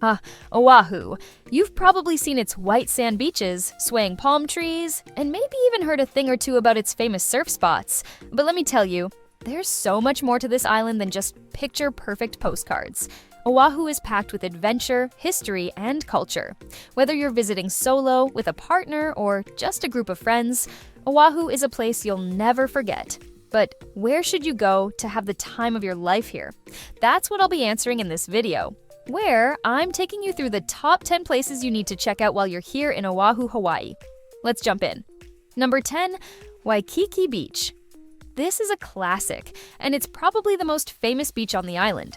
Ah, Oahu. You've probably seen its white sand beaches, swaying palm trees, and maybe even heard a thing or two about its famous surf spots. But let me tell you, there's so much more to this island than just picture-perfect postcards. Oahu is packed with adventure, history, and culture. Whether you're visiting solo, with a partner, or just a group of friends, Oahu is a place you'll never forget. But where should you go to have the time of your life here? That's what I'll be answering in this video, where I'm taking you through the top 10 places you need to check out while you're here in Oahu, Hawaii. Let's jump in. Number 10, Waikiki Beach. This is a classic, and it's probably the most famous beach on the island.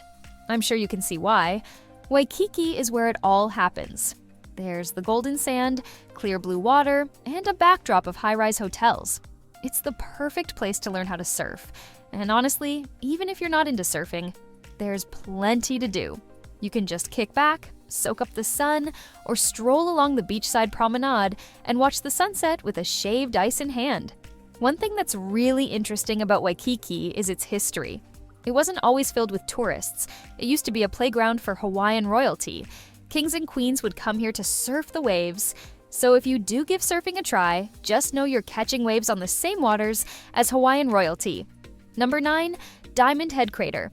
I'm sure you can see why. Waikiki is where it all happens. There's the golden sand, clear blue water, and a backdrop of high-rise hotels. It's the perfect place to learn how to surf. And honestly, even if you're not into surfing, there's plenty to do. You can just kick back, soak up the sun, or stroll along the beachside promenade and watch the sunset with a shaved ice in hand. One thing that's really interesting about Waikiki is its history. It wasn't always filled with tourists. It used to be a playground for Hawaiian royalty. Kings and queens would come here to surf the waves. So if you do give surfing a try, just know you're catching waves on the same waters as Hawaiian royalty. Number 9, Diamond Head Crater.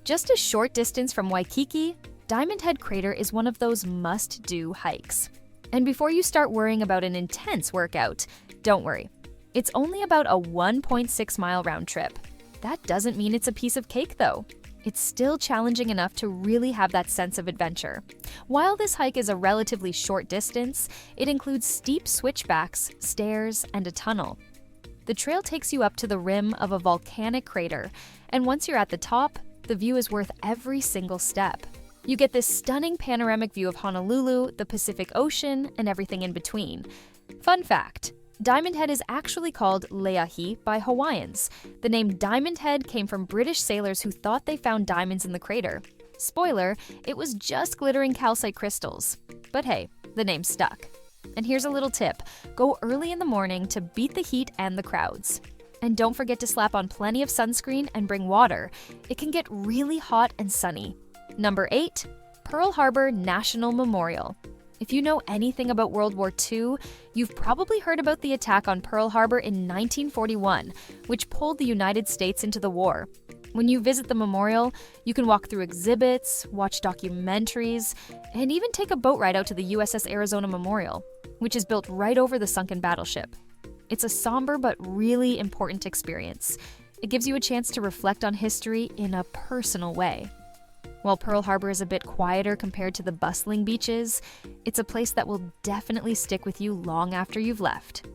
Just a short distance from Waikiki, Diamond Head Crater is one of those must-do hikes. And before you start worrying about an intense workout, don't worry. It's only about a 1.6-mile round trip. That doesn't mean it's a piece of cake, though. It's still challenging enough to really have that sense of adventure. While this hike is a relatively short distance, it includes steep switchbacks, stairs, and a tunnel. The trail takes you up to the rim of a volcanic crater, and once you're at the top, the view is worth every single step. You get this stunning panoramic view of Honolulu, the Pacific Ocean, and everything in between. Fun fact: Diamond Head is actually called Leahi by Hawaiians. The name Diamond Head came from British sailors who thought they found diamonds in the crater. Spoiler, it was just glittering calcite crystals. But hey, the name stuck. And here's a little tip: go early in the morning to beat the heat and the crowds. And don't forget to slap on plenty of sunscreen and bring water. It can get really hot and sunny. Number 8, Pearl Harbor National Memorial. If you know anything about World War II, you've probably heard about the attack on Pearl Harbor in 1941, which pulled the United States into the war. When you visit the memorial, you can walk through exhibits, watch documentaries, and even take a boat ride out to the USS Arizona Memorial, which is built right over the sunken battleship. It's a somber but really important experience. It gives you a chance to reflect on history in a personal way. While Pearl Harbor is a bit quieter compared to the bustling beaches, it's a place that will definitely stick with you long after you've left.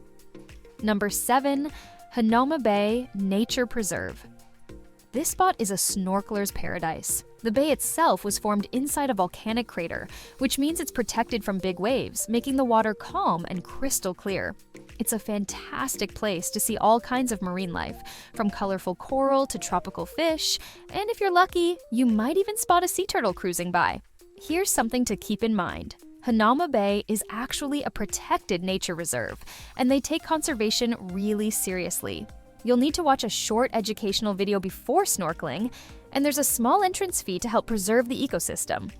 Number 7, Hanauma Bay Nature Preserve. This spot is a snorkeler's paradise. The bay itself was formed inside a volcanic crater, which means it's protected from big waves, making the water calm and crystal clear. It's a fantastic place to see all kinds of marine life, from colorful coral to tropical fish, and if you're lucky, you might even spot a sea turtle cruising by. Here's something to keep in mind. Hanauma Bay is actually a protected nature reserve, and they take conservation really seriously. You'll need to watch a short educational video before snorkeling, and there's a small entrance fee to help preserve the ecosystem.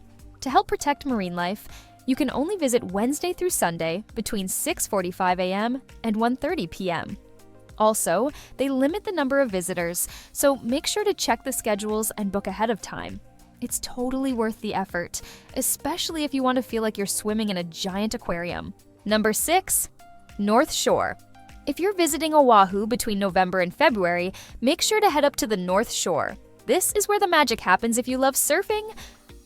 To help protect marine life, you can only visit Wednesday through Sunday between 6:45 a.m. and 1:30 p.m. Also, they limit the number of visitors, so make sure to check the schedules and book ahead of time. It's totally worth the effort, especially if you want to feel like you're swimming in a giant aquarium. Number 6, North Shore. If you're visiting Oahu between November and February, make sure to head up to the North Shore. This is where the magic happens if you love surfing,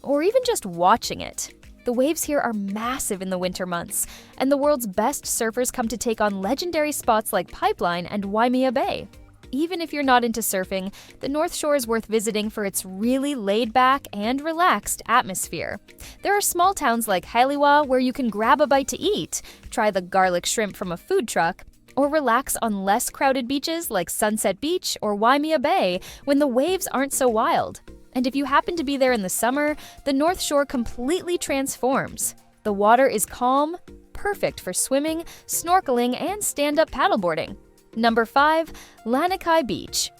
or even just watching it. The waves here are massive in the winter months, and the world's best surfers come to take on legendary spots like Pipeline and Waimea Bay. Even if you're not into surfing, the North Shore is worth visiting for its really laid-back and relaxed atmosphere. There are small towns like Haliwa where you can grab a bite to eat, try the garlic shrimp from a food truck, or relax on less crowded beaches like Sunset Beach or Waimea Bay when the waves aren't so wild. And if you happen to be there in the summer, the North Shore completely transforms. The water is calm, perfect for swimming, snorkeling, and stand-up paddleboarding. Number 5, Lanikai Beach.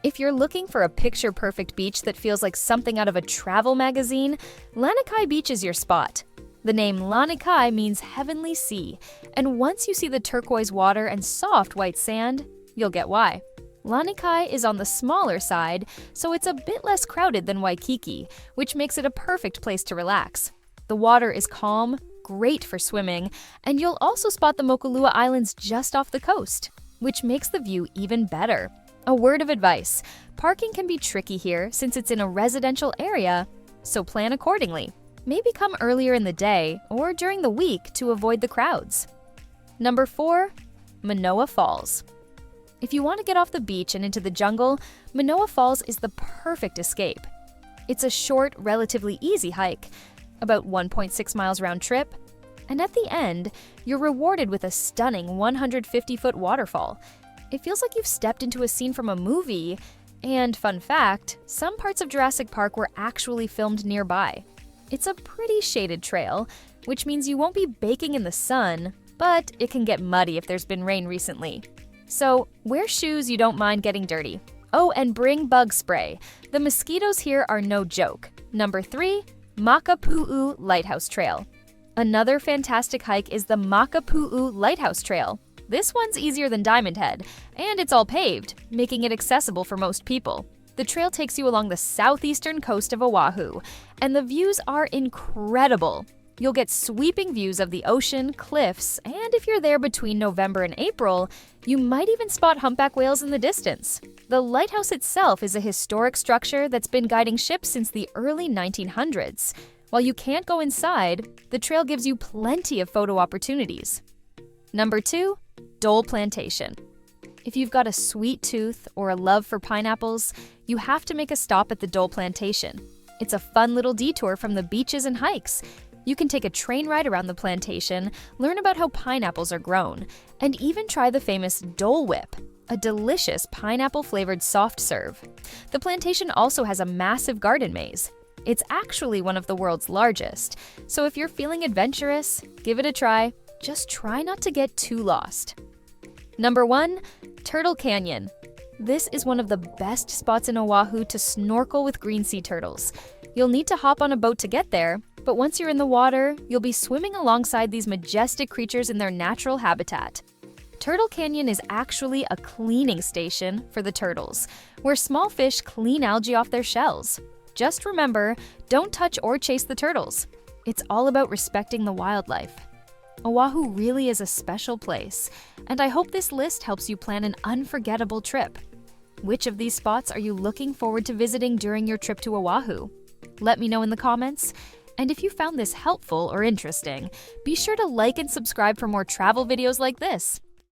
If you're looking for a picture-perfect beach that feels like something out of a travel magazine, Lanikai Beach is your spot. The name Lanikai means heavenly sea, and once you see the turquoise water and soft white sand, you'll get why. Lanikai is on the smaller side, so it's a bit less crowded than Waikiki, which makes it a perfect place to relax. The water is calm, great for swimming, and you'll also spot the Mokulua Islands just off the coast, which makes the view even better. A word of advice: parking can be tricky here since it's in a residential area, so plan accordingly. Maybe come earlier in the day or during the week to avoid the crowds. Number 4. Manoa Falls. If you want to get off the beach and into the jungle, Manoa Falls is the perfect escape. It's a short, relatively easy hike, about 1.6 miles round trip, and at the end, you're rewarded with a stunning 150-foot waterfall. It feels like you've stepped into a scene from a movie, and fun fact, some parts of Jurassic Park were actually filmed nearby. It's a pretty shaded trail, which means you won't be baking in the sun, but it can get muddy if there's been rain recently. So wear shoes you don't mind getting dirty. Oh, and bring bug spray. The mosquitoes here are no joke. Number 3, Makapu'u Lighthouse Trail. Another fantastic hike is the Makapu'u Lighthouse Trail. This one's easier than Diamond Head, and it's all paved, making it accessible for most people. The trail takes you along the southeastern coast of Oahu, and the views are incredible. You'll get sweeping views of the ocean, cliffs, and if you're there between November and April, you might even spot humpback whales in the distance. The lighthouse itself is a historic structure that's been guiding ships since the early 1900s. While you can't go inside, the trail gives you plenty of photo opportunities. Number 2, Dole Plantation. If you've got a sweet tooth or a love for pineapples, you have to make a stop at the Dole Plantation. It's a fun little detour from the beaches and hikes. You can take a train ride around the plantation, learn about how pineapples are grown, and even try the famous Dole Whip, a delicious pineapple-flavored soft serve. The plantation also has a massive garden maze. It's actually one of the world's largest, so if you're feeling adventurous, give it a try. Just try not to get too lost. Number 1, Turtle Canyon. This is one of the best spots in Oahu to snorkel with green sea turtles. You'll need to hop on a boat to get there, but once you're in the water, you'll be swimming alongside these majestic creatures in their natural habitat. Turtle Canyon is actually a cleaning station for the turtles, where small fish clean algae off their shells. Just remember, don't touch or chase the turtles. It's all about respecting the wildlife. Oahu really is a special place, and I hope this list helps you plan an unforgettable trip. Which of these spots are you looking forward to visiting during your trip to Oahu? Let me know in the comments. And if you found this helpful or interesting, be sure to like and subscribe for more travel videos like this.